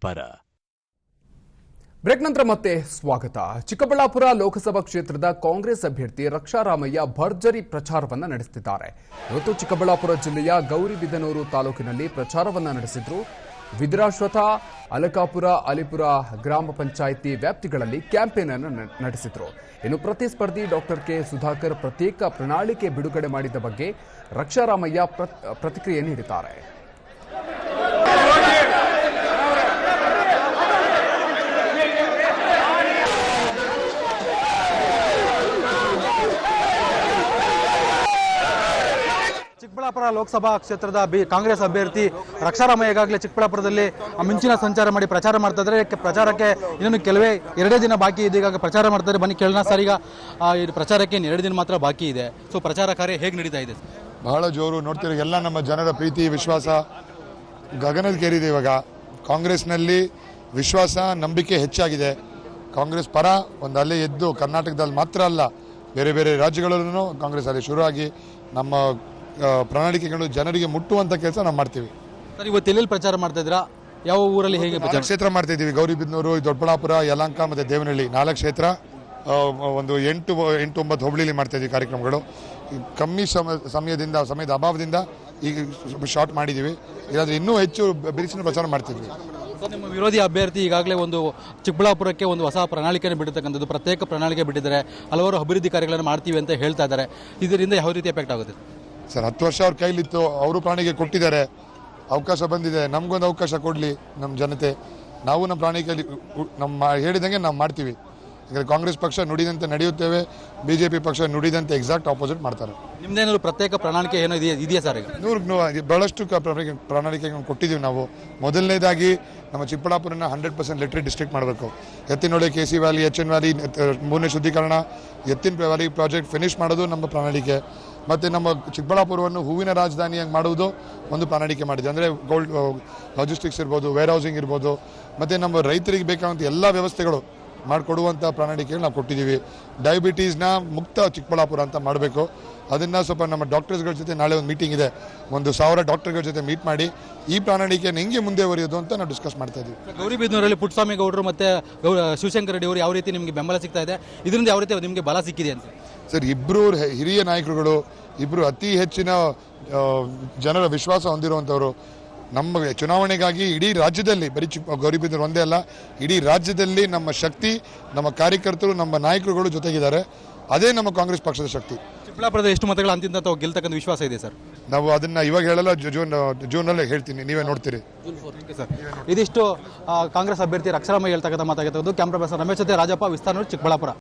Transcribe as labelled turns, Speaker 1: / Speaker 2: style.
Speaker 1: ಪರ.
Speaker 2: ಬ್ರೇಕ್ ನಂತರ ಮತ್ತೆ ಸ್ವಾಗತ. ಚಿಕ್ಕಬಳ್ಳಾಪುರ ಲೋಕಸಭಾ ಕ್ಷೇತ್ರದ ಕಾಂಗ್ರೆಸ್ ಅಭ್ಯರ್ಥಿ ರಕ್ಷಾರಾಮಯ್ಯ ಭರ್ಜರಿ ಪ್ರಚಾರವನ್ನ ನಡೆಸುತ್ತಿದ್ದಾರೆ. ಇವತ್ತು ಚಿಕ್ಕಬಳ್ಳಾಪುರ ಜಿಲ್ಲೆಯ ಗೌರಿಬಿದನೂರು ತಾಲೂಕಿನಲ್ಲಿ ಪ್ರಚಾರವನ್ನ ನಡೆಸಿದ್ರು. ವಿದ್ರಾಶ್ವಥ, ಅಲಕಾಪುರ, ಅಲಿಪುರ ಗ್ರಾಮ ಪಂಚಾಯಿತಿ ವ್ಯಾಪ್ತಿಗಳಲ್ಲಿ ಕ್ಯಾಂಪೇನ್ ಅನ್ನು ನಡೆಸಿದ್ರು. ಇನ್ನು ಪ್ರತಿಸ್ಪರ್ಧಿ ಡಾಕ್ಟರ್ ಕೆ ಸುಧಾಕರ್ ಪ್ರತ್ಯೇಕ ಪ್ರಣಾಳಿಕೆ ಬಿಡುಗಡೆ ಮಾಡಿದ ಬಗ್ಗೆ ರಕ್ಷಾರಾಮಯ್ಯ ಪ್ರತಿಕ್ರಿಯೆ ನೀಡಿದ್ದಾರೆ.
Speaker 3: ಚಿಕ್ಕಬಳ್ಳಾಪುರ ಲೋಕಸಭಾ ಕ್ಷೇತ್ರದ ಕಾಂಗ್ರೆಸ್ ಅಭ್ಯರ್ಥಿ ರಕ್ಷಾರಾಮಯ್ಯ ಈಗಾಗಲೇ ಚಿಕ್ಕಬಳ್ಳಾಪುರದಲ್ಲಿ ಮಿಂಚಿನ ಸಂಚಾರ ಮಾಡಿ ಪ್ರಚಾರ ಮಾಡ್ತಾ ಇದ್ದಾರೆ. ಪ್ರಚಾರಕ್ಕೆ ಇನ್ನೊಂದು ಎರಡೇ ದಿನ ಬಾಕಿ ಇದೆ. ಈಗ ಪ್ರಚಾರ ಮಾಡ್ತಾರೆ. ಬನ್ನಿ ಕೇಳೋಣ ಸರ್. ಈಗ ಈ ಪ್ರಚಾರಕ್ಕೆ 2 ದಿನ ಮಾತ್ರ ಬಾಕಿ ಇದೆ. ಸೊ ಪ್ರಚಾರ ಕಾರ್ಯ ಹೇಗೆ ನಡೀತಾ ಇದೆ?
Speaker 4: ಬಹಳ ಜೋರು. ನೋಡ್ತೀರಿ, ಎಲ್ಲ ನಮ್ಮ ಜನರ ಪ್ರೀತಿ ವಿಶ್ವಾಸ ಗಗನಕ್ಕೇರಿದೆ. ಇವಾಗ ಕಾಂಗ್ರೆಸ್ನಲ್ಲಿ ವಿಶ್ವಾಸ ನಂಬಿಕೆ ಹೆಚ್ಚಾಗಿದೆ. ಕಾಂಗ್ರೆಸ್ ಪರ ಒಂದು ಅಲೆ ಎದ್ದು ಕರ್ನಾಟಕದಲ್ಲಿ ಮಾತ್ರ ಅಲ್ಲ, ಬೇರೆ ಬೇರೆ ರಾಜ್ಯಗಳಲ್ಲೂ ಕಾಂಗ್ರೆಸ್ ಅಲ್ಲಿ ಶುರುವಾಗಿ ನಮ್ಮ ಪ್ರಣಾಳಿಕೆಗಳು ಜನರಿಗೆ ಮುಟ್ಟುವಂಥ ಕೆಲಸ ನಾವು ಮಾಡ್ತೀವಿ.
Speaker 3: ಸರ್, ಇವತ್ತು ಎಲ್ಲೆಲ್ಲಿ ಪ್ರಚಾರ ಮಾಡ್ತಾ ಇದ್ದೀರಾ? ಯಾವ ಊರಲ್ಲಿ ಹೇಗೆ
Speaker 4: ಕ್ಷೇತ್ರ ಮಾಡ್ತಾ ಇದ್ದೀವಿ? ಗೌರಿಬಿದನೂರು, ದೊಡ್ಡಬಳ್ಳಾಪುರ, ಯಲಹಂಕ ಮತ್ತು ದೇವನಹಳ್ಳಿ 4 ಕ್ಷೇತ್ರ. ಒಂದು 8-9 ಹೋಬಳಿಲಿ ಮಾಡ್ತಾ ಇದ್ದೀವಿ ಕಾರ್ಯಕ್ರಮಗಳು. ಕಮ್ಮಿ ಸಮಯದ ಅಭಾವದಿಂದ ಈಗ ಶಾರ್ಟ್ ಮಾಡಿದ್ದೀವಿ. ಇಲ್ಲಾಂದರೆ ಇನ್ನೂ ಹೆಚ್ಚು ಬಿರುಸಿನ ಪ್ರಚಾರ ಮಾಡ್ತಿದ್ವಿ.
Speaker 3: ಸರ್, ನಿಮ್ಮ ವಿರೋಧಿ ಅಭ್ಯರ್ಥಿ ಈಗಾಗಲೇ ಒಂದು ಚಿಕ್ಕಬಳ್ಳಾಪುರಕ್ಕೆ ಒಂದು ಹೊಸ ಪ್ರಣಾಳಿಕೆಯನ್ನು ಬಿಟ್ಟಿರ್ತಕ್ಕಂಥದ್ದು, ಪ್ರತ್ಯೇಕ ಪ್ರಣಾಳಿಕೆ ಬಿಟ್ಟಿದ್ದಾರೆ. ಹಲವಾರು ಅಭಿವೃದ್ಧಿ ಕಾರ್ಯಗಳನ್ನು ಮಾಡ್ತೀವಿ ಅಂತ ಹೇಳ್ತಾ ಇದ್ದಾರೆ. ಇದರಿಂದ ಯಾವ ರೀತಿ ಎಫೆಕ್ಟ್ ಆಗುತ್ತೆ
Speaker 4: ಸರ್? 10 ವರ್ಷ ಅವ್ರ ಕೈಲಿತ್ತು, ಅವರು ಪ್ರಣಾಳಿಕೆ ಕೊಟ್ಟಿದ್ದಾರೆ, ಅವಕಾಶ ಬಂದಿದೆ. ನಮಗೊಂದು ಅವಕಾಶ ಕೊಡಲಿ ನಮ್ಮ ಜನತೆ. ನಾವು ನಮ್ಮ ಪ್ರಣಾಳಿಕೆಯಲ್ಲಿ ಹೇಳಿದಂಗೆ ನಾವು ಮಾಡ್ತೀವಿ. ಈಗ ಕಾಂಗ್ರೆಸ್ ಪಕ್ಷ ನುಡಿದಂತೆ ನಡೆಯುತ್ತೇವೆ, ಬಿಜೆಪಿ ಪಕ್ಷ ನುಡಿದಂತೆ ಎಕ್ಸಾಕ್ಟ್ ಆಪೋಸಿಟ್ ಮಾಡ್ತಾರೆ.
Speaker 3: ನಿಮ್ದೇನಾದ್ರು ಪ್ರತ್ಯೇಕ ಪ್ರಣಾಳಿಕೆ ಏನೋ ಇದೆಯಾ ಸರ್? ಈಗ
Speaker 4: ಬಹಳಷ್ಟು ಪ್ರಣಾಳಿಕೆಗಳನ್ನು ಕೊಟ್ಟಿದ್ದೀವಿ ನಾವು. ಮೊದಲನೇದಾಗಿ ನಮ್ಮ ಚಿಕ್ಕಬಳ್ಳಾಪುರನ 100% ಲಿಟ್ರೇಟ್ ಡಿಸ್ಟ್ರಿಕ್ಟ್ ಮಾಡಬೇಕು. Ettinahole, KC valley, HN valley, 3ನೇ ಶುದ್ಧೀಕರಣ, ಎತ್ತಿನ ವ್ಯಾಲಿ ಪ್ರಾಜೆಕ್ಟ್ ಫಿನಿಶ್ ಮಾಡೋದು ನಮ್ಮ ಪ್ರಣಾಳಿಕೆ. ಮತ್ತು ನಮ್ಮ ಚಿಕ್ಕಬಳ್ಳಾಪುರವನ್ನು ಹೂವಿನ ರಾಜಧಾನಿಯಾಗಿ ಮಾಡುವುದು ಒಂದು ಪ್ರಣಾಳಿಕೆ ಮಾಡಿದೆ. ಅಂದರೆ ಗೋಲ್ಡ್ ಲಾಜಿಸ್ಟಿಕ್ಸ್ ಇರ್ಬೋದು, ವೇರ್ ಹೌಸಿಂಗ್ ಇರ್ಬೋದು, ಮತ್ತು ನಮ್ಮ ರೈತರಿಗೆ ಬೇಕಾದಂಥ ಎಲ್ಲ ವ್ಯವಸ್ಥೆಗಳು ಮಾಡಿಕೊಡುವಂಥ ಪ್ರಣಾಳಿಕೆಗಳು ನಾವು ಕೊಟ್ಟಿದ್ದೀವಿ. ಡಯಾಬಿಟೀಸ್ನ ಮುಕ್ತ ಚಿಕ್ಕಬಳ್ಳಾಪುರ ಅಂತ ಮಾಡಬೇಕು. ಅದನ್ನು ಸ್ವಲ್ಪ ನಮ್ಮ ಡಾಕ್ಟರ್ಸ್ಗಳ ಜೊತೆ ನಾಳೆ ಒಂದು ಮೀಟಿಂಗ್ ಇದೆ, 1,000 ಡಾಕ್ಟರ್ಗಳ ಜೊತೆ ಮೀಟ್ ಮಾಡಿ ಈ ಪ್ರಣಾಳಿಕೆಯನ್ನು ಹೆಂಗೆ ಮುಂದೆ ಬರೆಯೋದು ಅಂತ ನಾವು ಡಿಸ್ಕಸ್ ಮಾಡ್ತಾ ಇದ್ದೀವಿ.
Speaker 3: ಗೌರಿಬಿದನೂರಲ್ಲಿ ಪುಟ್ಟಸ್ವಾಮಿ ಗೌಡರು ಮತ್ತು ಶಿವಶಂಕರ ರೆಡ್ಡಿ ಅವರು ಯಾವ ರೀತಿ ನಿಮಗೆ ಬೆಂಬಲ ಸಿಗ್ತಾ ಇದೆ? ಇದರಿಂದ ಯಾವ ರೀತಿ ನಿಮಗೆ ಬಲ ಸಿಕ್ಕಿದೆ ಅಂತ?
Speaker 4: ಸರ್, ಇಬ್ಬರು ಹಿರಿಯ ನಾಯಕರುಗಳು, ಇಬ್ಬರು ಅತಿ ಹೆಚ್ಚಿನ ಜನರ ವಿಶ್ವಾಸ ಹೊಂದಿರುವಂಥವ್ರು. ನಮ್ಮ ಚುನಾವಣೆಗಾಗಿ ಇಡೀ ರಾಜ್ಯದಲ್ಲಿ, ಬರೀ ಗೌರಿಬಿದನೂರು ಒಂದೇ ಅಲ್ಲ, ಇಡೀ ರಾಜ್ಯದಲ್ಲಿ ನಮ್ಮ ಶಕ್ತಿ, ನಮ್ಮ ಕಾರ್ಯಕರ್ತರು, ನಮ್ಮ ನಾಯಕರುಗಳು ಜೊತೆಗಿದ್ದಾರೆ. ಅದೇ ನಮ್ಮ ಕಾಂಗ್ರೆಸ್ ಪಕ್ಷದ ಶಕ್ತಿ.
Speaker 3: ಚಿಕ್ಕಬಳ್ಳಾಪುರದ ಎಷ್ಟು ಮತಗಳ ಅಂತಿಂತ ಗೆಲ್ತಕ್ಕಂಥ ವಿಶ್ವಾಸ ಇದೆ ಸರ್?
Speaker 4: ನಾವು ಅದನ್ನು ಇವಾಗ ಹೇಳಲ್ಲ, ಜೂನಲ್ಲೇ ಹೇಳ್ತೀನಿ, ನೀವೇ ನೋಡ್ತೀರಿ.
Speaker 3: ಸರ್, ಇದಿಷ್ಟು ಕಾಂಗ್ರೆಸ್ ಅಭ್ಯರ್ಥಿ ರಕ್ಷಾರಾಮಯ್ಯ ಹೇಳ್ತಕ್ಕಂಥ ಮಾತಾಗಿತ್ತು. ಕ್ಯಾಮ್ರಾ ಪರ್ಸನ್ ರಮೇಶ್ ಜೊತೆ ರಾಜಪ್ಪ, ವಿಸ್ತಾರ, ಚಿಕ್ಕಬಳ್ಳಾಪುರ.